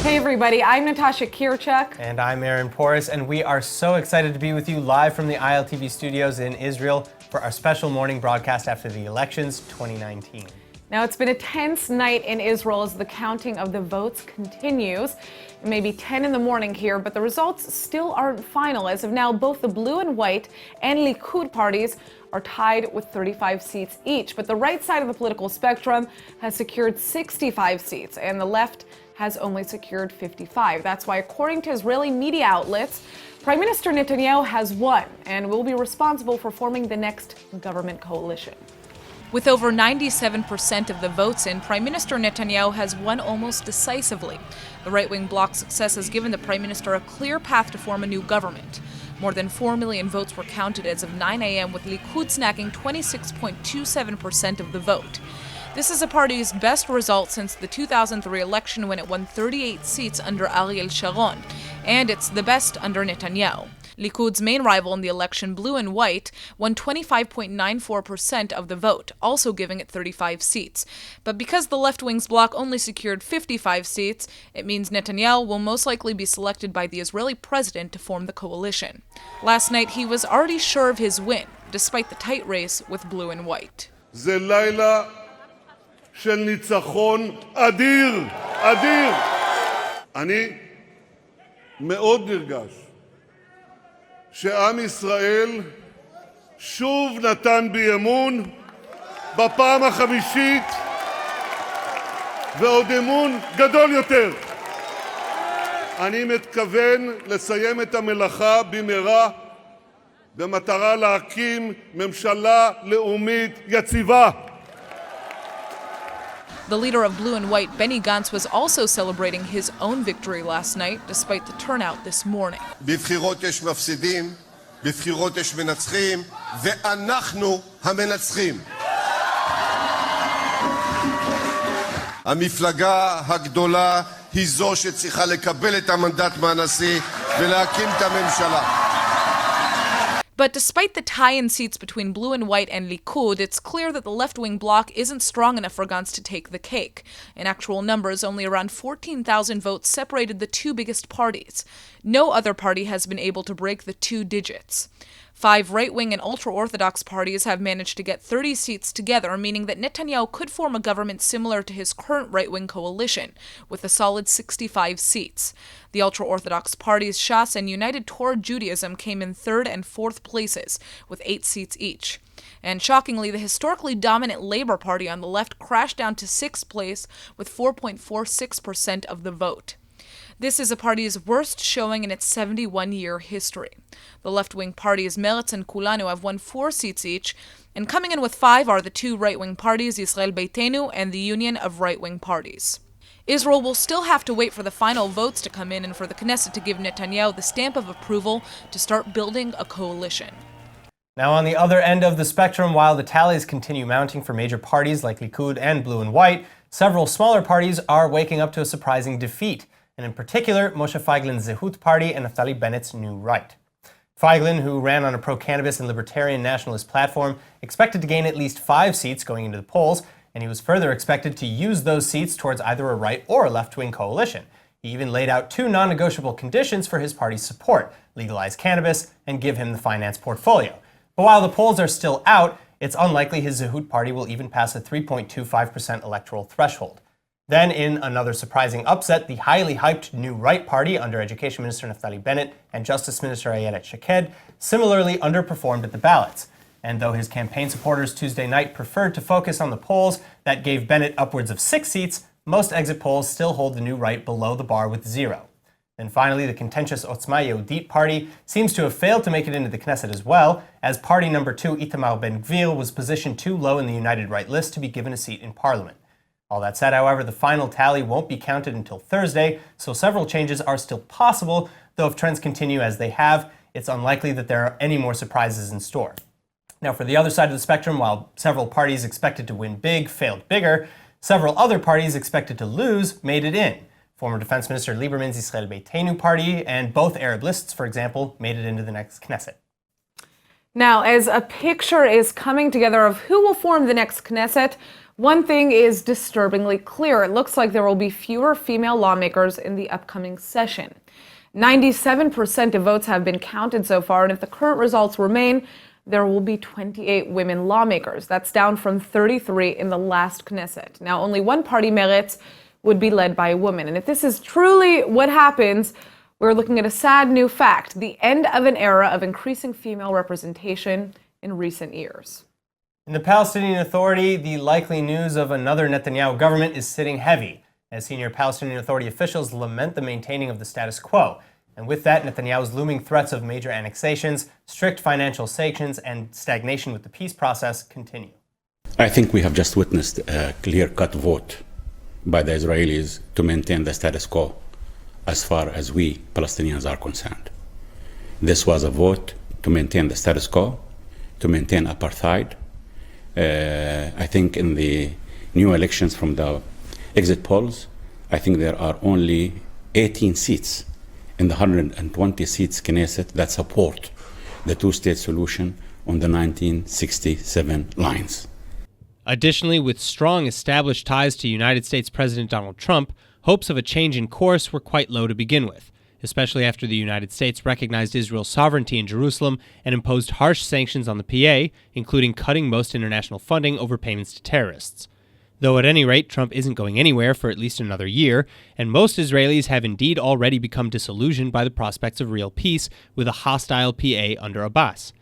Hey everybody, I'm Natasha Kirchuk. And I'm Aaron Porras, and we are so excited to be with you live from the ILTV studios in Israel for our special morning broadcast after the elections 2019. Now, it's been a tense night in Israel as the counting of the votes continues. It may be 10 in the morning here, but the results still aren't final. As of now, both the blue and white and Likud parties are tied with 35 seats each. But the right side of the political spectrum has secured 65 seats, and the left has only secured 55. That's why, according to Israeli media outlets, Prime Minister Netanyahu has won and will be responsible for forming the next government coalition. With over 97% of the votes in, Prime Minister Netanyahu has won almost decisively. The right-wing bloc's success has given the Prime Minister a clear path to form a new government. More than 4 million votes were counted as of 9 a.m., with Likud snagging 26.27% of the vote. This is the party's best result since the 2003 election, when it won 38 seats under Ariel Sharon, and it's the best under Netanyahu. Likud's main rival in the election, Blue and White, won 25.94% of the vote, also giving it 35 seats. But because the left-wing's bloc only secured 55 seats, it means Netanyahu will most likely be selected by the Israeli president to form the coalition. Last night, he was already sure of his win, despite the tight race with Blue and White. זה לילה של ניצחון אדיר, אדיר. אני מאוד נרגש שעם ישראל שוב נתן בי אמון בפעם החמישית, ועוד אמון גדול יותר. אני מתכוון לסיים את המלאכה במהרה במטרה להקים ממשלה לאומית יציבה. The leader of Blue and White, Benny Gantz, was also celebrating his own victory last night, despite the turnout this morning. בבחירות יש מפסידים, בבחירות יש מנצחים, ואנחנו המנצחים. המפלגה הגדולה היא זו שצריכה לקבל את המנדט מהנשיא ולהקים את הממשלה. But despite the tie in seats between Blue and White and Likud, it's clear that the left-wing bloc isn't strong enough for Gantz to take the cake. In actual numbers, only around 14,000 votes separated the two biggest parties. No other party has been able to break the 2 digits. 5 right-wing and ultra-Orthodox parties have managed to get 30 seats together, meaning that Netanyahu could form a government similar to his current right-wing coalition, with a solid 65 seats. The ultra-Orthodox parties Shas and United Torah Judaism came in 3rd and 4th places, with 8 seats each. And shockingly, the historically dominant Labour Party on the left crashed down to 6th place with 4.46% of the vote. This is the party's worst showing in its 71-year history. The left-wing parties Meretz and Kulanu have won 4 seats each, and coming in with 5 are the 2 right-wing parties, Israel Beitenu and the Union of Right-Wing Parties. Israel will still have to wait for the final votes to come in and for the Knesset to give Netanyahu the stamp of approval to start building a coalition. Now, on the other end of the spectrum, while the tallies continue mounting for major parties like Likud and Blue and White, several smaller parties are waking up to a surprising defeat, and in particular, Moshe Feiglin's Zehut Party and Naftali Bennett's New Right. Feiglin, who ran on a pro-cannabis and libertarian nationalist platform, expected to gain at least 5 seats going into the polls, and he was further expected to use those seats towards either a right or a left-wing coalition. He even laid out 2 non-negotiable conditions for his party's support: legalize cannabis and give him the finance portfolio. But while the polls are still out, it's unlikely his Zehut Party will even pass a 3.25% electoral threshold. Then, in another surprising upset, the highly hyped New Right Party under Education Minister Naftali Bennett and Justice Minister Ayelet Shaked similarly underperformed at the ballots. And though his campaign supporters Tuesday night preferred to focus on the polls that gave Bennett upwards of 6 seats, most exit polls still hold the New Right below the bar with 0. And finally, the contentious Otzma Yehudit Party seems to have failed to make it into the Knesset as well, as party number 2 Itamar Ben-Gvir was positioned too low in the United Right list to be given a seat in Parliament. All that said, however, the final tally won't be counted until Thursday, so several changes are still possible, though if trends continue as they have, it's unlikely that there are any more surprises in store. Now, for the other side of the spectrum, while several parties expected to win big failed bigger, several other parties expected to lose made it in. Former Defense Minister Lieberman's Israel Beitenu party and both Arab lists, for example, made it into the next Knesset. Now, as a picture is coming together of who will form the next Knesset, One thing is disturbingly clear. It looks like there will be fewer female lawmakers in the upcoming session. 97% of votes have been counted so far, and if the current results remain, there will be 28 women lawmakers. That's down from 33 in the last Knesset. Now, only one party, Meretz, would be led by a woman. And if this is truly what happens, we're looking at a sad new fact, the end of an era of increasing female representation in recent years. In the Palestinian Authority, the likely news of another Netanyahu government is sitting heavy, as senior Palestinian Authority officials lament the maintaining of the status quo. And with that, Netanyahu's looming threats of major annexations, strict financial sanctions, and stagnation with the peace process continue. I think we have just witnessed a clear-cut vote by the Israelis to maintain the status quo as far as we Palestinians are concerned. This was a vote to maintain the status quo, to maintain apartheid. I think in the new elections from the exit polls, I think there are only 18 seats in the 120 seats Knesset that support the two-state solution on the 1967 lines. Additionally, with strong established ties to United States President Donald Trump, hopes of a change in course were quite low to begin with, especially after the United States recognized Israel's sovereignty in Jerusalem and imposed harsh sanctions on the PA, including cutting most international funding over payments to terrorists. Though at any rate, Trump isn't going anywhere for at least another year, and most Israelis have indeed already become disillusioned by the prospects of real peace with a hostile PA under Abbas.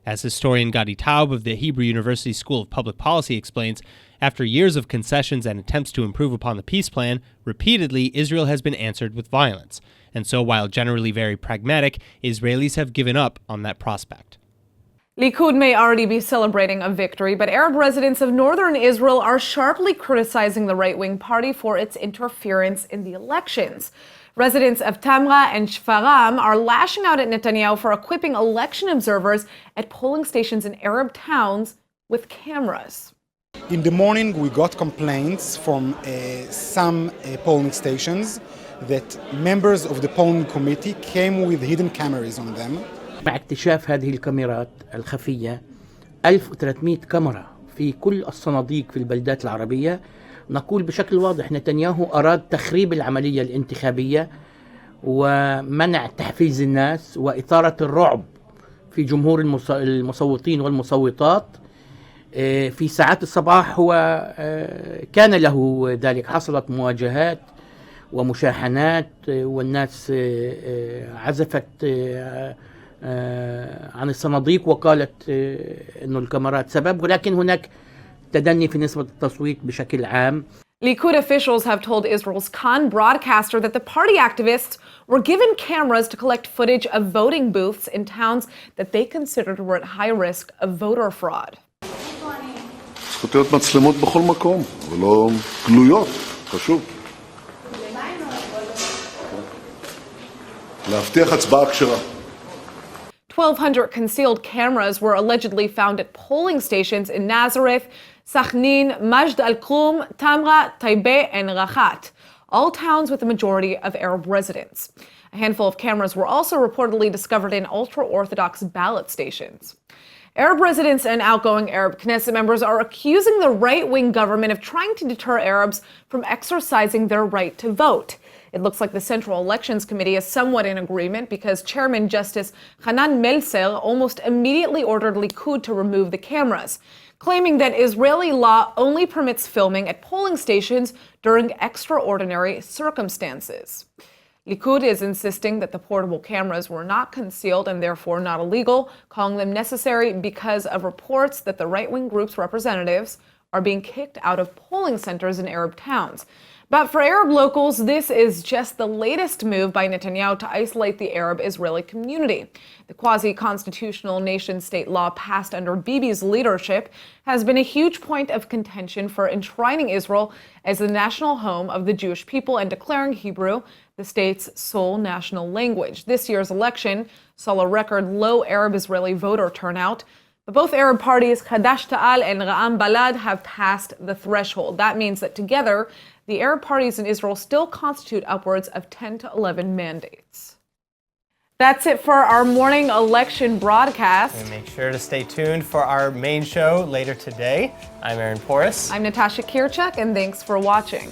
As historian Gadi Taub of the Hebrew University School of Public Policy explains, after years of concessions and attempts to improve upon the peace plan, repeatedly Israel has been answered with violence. And so while generally very pragmatic, Israelis have given up on that prospect. Likud may already be celebrating a victory, but Arab residents of northern Israel are sharply criticizing the right-wing party for its interference in the elections. Residents of Tamra and Shfaram are lashing out at Netanyahu for equipping election observers at polling stations in Arab towns with cameras. In the morning, we got complaints from some polling stations that members of the polling committee came with hidden cameras on them. مع اكتشاف هذه الكاميرات الخفية 1300 كاميرا في كل الصناديق في البلدات العربية، نقول بشكل واضح نتنياهو أراد تخريب العملية الانتخابية ومنع تحفيز الناس وإثارة الرعب في جمهور المصوتين والمصوتات. في ساعات الصباح هو كان له ذلك، حصلت مواجهات ومشاحنات والناس عزفت عن الصناديق وقالت إنه الكاميرات سبب، ولكن هناك تدني في نسبة التصويت بشكل عام. Likud officials have told Israel's Khan broadcaster that the party activists were given cameras to collect footage of voting booths in towns that they considered were at high risk of voter fraud. צריכות להיות מצלמות בכל מקום, ולא גלויות, חשוב. להבטיח הצבעה כשרה. 1,200 concealed cameras were allegedly found at polling stations in Nazareth, Sakhnin, Majd al-Krum, Tamra, Taibeh, and Rachat, all towns with a majority of Arab residents. A handful of cameras were also reportedly discovered in ultra-Orthodox ballot stations. Arab residents and outgoing Arab Knesset members are accusing the right-wing government of trying to deter Arabs from exercising their right to vote. It looks like the Central Elections Committee is somewhat in agreement because Chairman Justice Hanan Meltzer almost immediately ordered Likud to remove the cameras, claiming that Israeli law only permits filming at polling stations during extraordinary circumstances. Likud is insisting that the portable cameras were not concealed and therefore not illegal, calling them necessary because of reports that the right-wing group's representatives are being kicked out of polling centers in Arab towns. But for Arab locals, this is just the latest move by Netanyahu to isolate the Arab-Israeli community. The quasi-constitutional nation-state law passed under Bibi's leadership has been a huge point of contention for enshrining Israel as the national home of the Jewish people and declaring Hebrew the state's sole national language. This year's election saw a record low Arab-Israeli voter turnout. But both Arab parties, Hadash Ta'al and Ra'am Balad, have passed the threshold. That means that together, the Arab parties in Israel still constitute upwards of 10 to 11 mandates. That's it for our morning election broadcast. And make sure to stay tuned for our main show later today. I'm Aaron Porras. I'm Natasha Kirchuk, and thanks for watching.